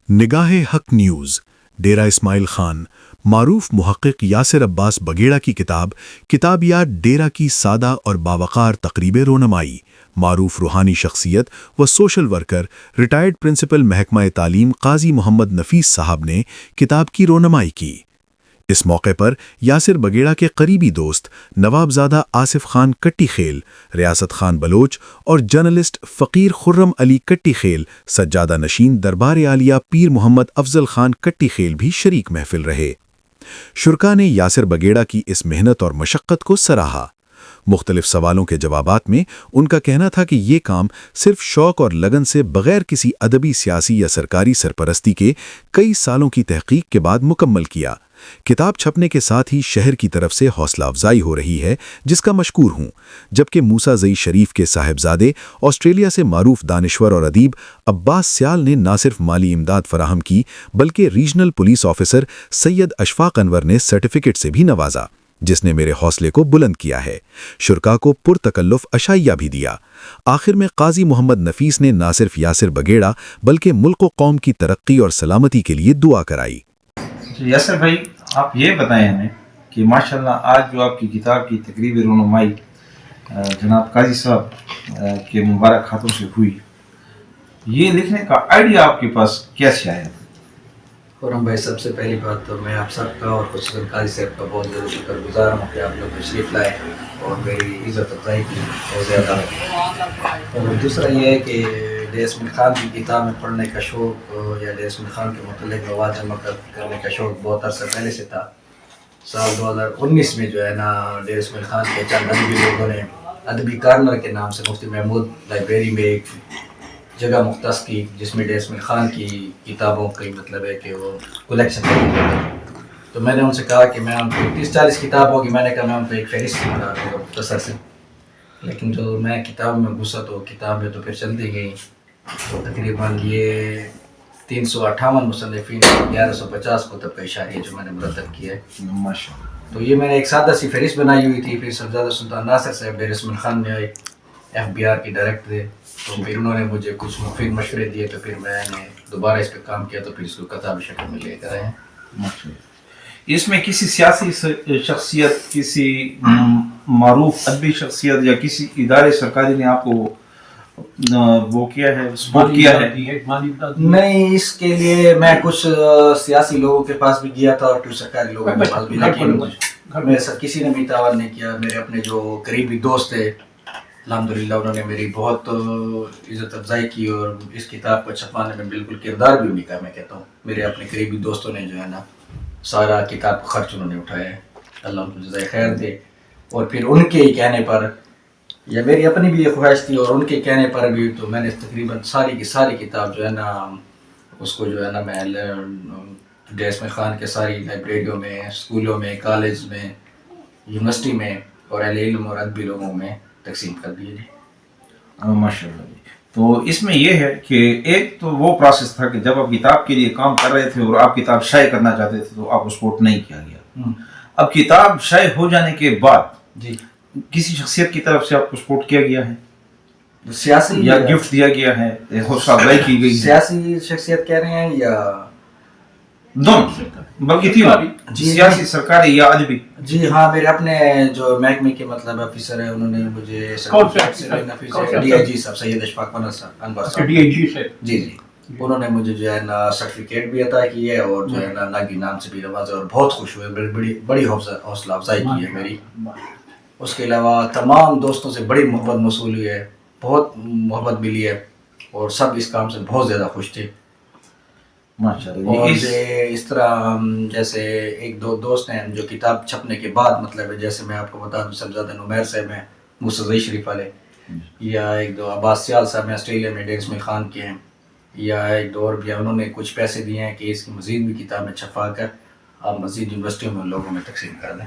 نگاہ حق نیوز ڈیرہ اسماعیل خان معروف محقق یاسر عباس بگیڑا کی کتابیات ڈیرہ کی سادہ اور باوقار تقریب رونمائی معروف روحانی شخصیت و سوشل ورکر ریٹائرڈ پرنسپل محکمہ تعلیم قاضی محمد نفیس صاحب نے کتاب کی رونمائی کی۔ اس موقع پر یاسر بگیڑا کے قریبی دوست نوابزادہ آصف خان کٹی خیل، ریاست خان بلوچ اور جرنلسٹ فقیر خرم علی کٹی خیل، سجادہ نشین دربار عالیہ پیر محمد افضل خان کٹی خیل بھی شریک محفل رہے۔ شرکا نے یاسر بگیڑا کی اس محنت اور مشقت کو سراہا۔ مختلف سوالوں کے جوابات میں ان کا کہنا تھا کہ یہ کام صرف شوق اور لگن سے بغیر کسی ادبی، سیاسی یا سرکاری سرپرستی کے کئی سالوں کی تحقیق کے بعد مکمل کیا۔ کتاب چھپنے کے ساتھ ہی شہر کی طرف سے حوصلہ افزائی ہو رہی ہے، جس کا مشکور ہوں، جبکہ موسیٰ زئی شریف کے صاحبزادے آسٹریلیا سے معروف دانشور اور ادیب عباس سیال نے نہ صرف مالی امداد فراہم کی بلکہ ریجنل پولیس آفیسر سید اشفاق انور نے سرٹیفکیٹ سے بھی نوازا، جس نے میرے حوصلے کو بلند کیا ہے۔ شرکا کو پرتکلف عشائیہ بھی دیا۔ آخر میں قاضی محمد نفیس نے نہ صرف یاسر بگیڑا بلکہ ملک و قوم کی ترقی اور سلامتی کے لیے دعا کرائی۔ یاسر بھائی، آپ یہ بتائیں ہمیں کہ ماشاءاللہ آج جو آپ کی کتاب کی تقریب رونمائی جناب قاضی صاحب کے مبارک ہاتھوں سے ہوئی، یہ لکھنے کا آئیڈیا آپ کے پاس کیسے آیا؟ خرم بھائی، سب سے پہلی بات تو میں آپ سب کا اور خصوصاً قاضی صاحب کا بہت زیادہ شکر گزار ہوں کہ آپ لوگ تشریف لائے اور میری عزت افزائی کی بہت زیادہ۔ اور دوسرا یہ ہے کہ ڈیرہ اسماعیل خان کی کتاب میں پڑھنے کا شوق یا ڈیرہ اسماعیل خان کے متعلق مواد جمع کرنے کا شوق بہت عرصہ پہلے سے تھا۔ سال 2019 میں جو ہے نا ڈیرہ اسماعیل خان کے چند ادبی لوگوں نے ادبی کارنر کے نام سے مفتی محمود لائبریری میں ایک جگہ مختص کی، جس میں ڈیرہ اسماعیل خان کی کتابوں کا مطلب ہے کہ وہ کلیکشن کریں۔ تو میں نے ان سے کہا کہ میں ان کو 30-40 کتاب ہوگی، میں نے کہا میں ان کو ایک فہرست بنا دوں گا مختصر سے۔ لیکن جو میں کتاب میں گھسا تو کتابیں تو پھر چلتی گئیں، تو تقریباً یہ 358 مصنفین 1150 کتب کا اشاریہ جو میں نے مرتب کیا ہے۔ ماشاءاللہ۔ تو یہ میں نے ایک سادہ سی فہرست بنائی ہوئی تھی۔ پھر صاحبزادہ سلطان ناصر صاحب ڈیرہ اسماعیل خان میں آئے، FBR کے ڈائریکٹر تھے، تو پھر انہوں نے مجھے کچھ مفید مشورے دیے، تو پھر میں نے دوبارہ اس پہ کام کیا، تو پھر اس کو کتابی شکل میں لے کر آئے ہیں۔ اس میں کسی سیاسی شخصیت، کسی معروف ادبی شخصیت یا کسی ادارے سرکاری نے آپ کو وہ کیا ہے، سپورٹ کیا ہے؟ نہیں، اس کے لیے میں کچھ سیاسی لوگوں کے پاس بھی گیا تھا اور کچھ سرکاری لوگوں کے پاس بھی، لیکن میرے ساتھ کسی نے بھی تعاون نہیں کیا۔ میرے اپنے جو قریبی دوست تھے الحمدللہ، انہوں نے میری بہت عزت افزائی کی اور اس کتاب کو چھپانے میں بالکل کردار بھی انہیں کا میں کہتا ہوں۔ میرے اپنے قریبی دوستوں نے جو ہے نا سارا کتاب کا خرچ انہوں نے اٹھایا ہے، اللہ ان کو جزائے خیر دے۔ اور پھر ان کے کہنے پر، یا میری اپنی بھی یہ خواہش تھی اور ان کے کہنے پر بھی، تو میں نے تقریباً ساری کی ساری کتاب جو ہے نا اس کو جو ہے نا میں ڈیرہ اسماعیل خان کے ساری لائبریریوں میں، اسکولوں میں، کالج میں، یونیورسٹی میں اور اہل علم اور ادبی لوگوں میں تقسیم کر دیے۔ ماشاءاللہ جی۔ تو اس میں یہ ہے کہ ایک تو وہ پروسیس تھا کہ جب آپ کتاب کے لیے کام کر رہے تھے اور آپ کتاب شائع کرنا چاہتے تھے تو آپ کو سپورٹ نہیں کیا گیا۔ اب کتاب شائع ہو جانے کے بعد جی، کسی شخصیت کی طرف سے آپ کو سپورٹ کیا گیا ہے سیاسی یا گفٹ دیا گیا ہے، حوصلہ افزائی کی گئی ہے؟ سیاسی شخصیت کہہ رہے ہیں یا دونوں، بلکہ تینوں، سیاسی، سرکاری یا ادبی؟ جی ہاں، میرے اپنے جو محکمے کے مطلب آفیسر ہیں، انہوں نے مجھے DIG صاحب سید اشفاق انور صاحب جی انہوں نے مجھے جو ہے نا سرٹیفکیٹ بھی عطا کی ہے اور جو ہے نا ناگی نام سے بھی نوازا اور بہت خوش ہوئے، بڑی حوصلہ افزائی کی ہے میری۔ اس کے علاوہ تمام دوستوں سے بڑی محبت موصول ہوئی ہے، بہت محبت ملی ہے اور سب اس کام سے بہت زیادہ خوش تھے۔ اور اس طرح جیسے ایک دو دوست ہیں جو کتاب چھپنے کے بعد مطلب ہے، جیسے میں آپ کو بتا دوں صاحبزادہ نمیر صاحب ہیں موسیٰ زئی شریف والے، یا ایک دو عباس سیال صاحب ہیں آسٹریلیا میں ڈیرہ اسماعیل خان کے ہیں، یا ایک دو اور بھی ہیں، انہوں نے کچھ پیسے دیے ہیں کہ اس کی مزید بھی کتابیں چھپا کر آپ مزید یونیورسٹیوں میں لوگوں میں تقسیم کر دیں۔